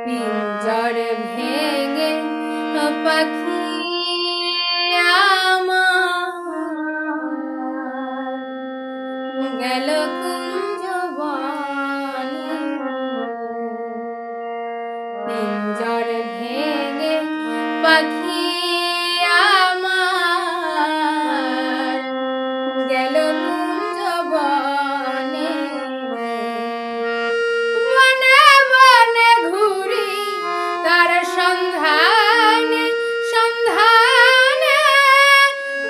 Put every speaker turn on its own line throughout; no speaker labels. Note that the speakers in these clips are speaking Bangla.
পিঞ্জর ভেঙে পাখি আমার গেল কুঞ্জ বনে। পিঞ্জর ভেঙে পাখি আমার গেল কুঞ্জ বনে। বনে বনে ঘুরি তার সন্ধানে সন্ধানে,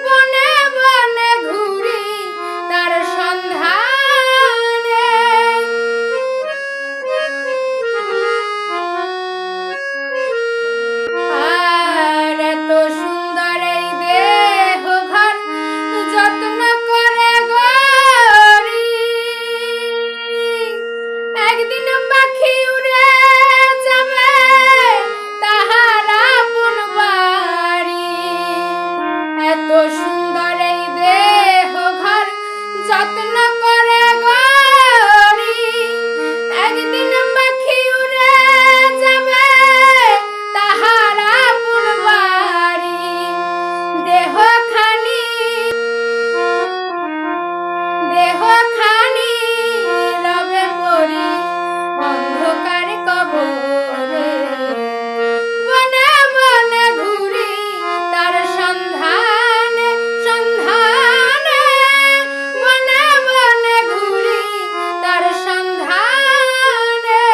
বনে বনে ঘুরি তার সন্ধানে। আর এত সুন্দর এই দেহ ঘর যত্ন করে গড়ি, একদিন পাখি উড়ে যাবে তাহার আপন বাড়ি। এত সুন্দর এই দেহ ঘর যত্ন করে গড়ি, একদিন পাখি উড়ে যাবে তাহার আপন বাড়ি। দেহখানি দেহখানি রবে পড়ি অন্ধকার কবরে। বনে বনে ঘুরি তার সন্ধানে সন্ধানে, বনে বনে ঘুরি তার সন্ধানে।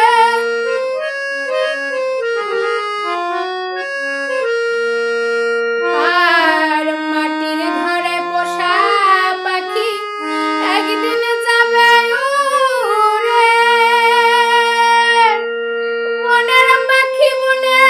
আর মাটির ঘরে পোষা পাখি একদিন যাবে উড়ে। বনের পাখি বনে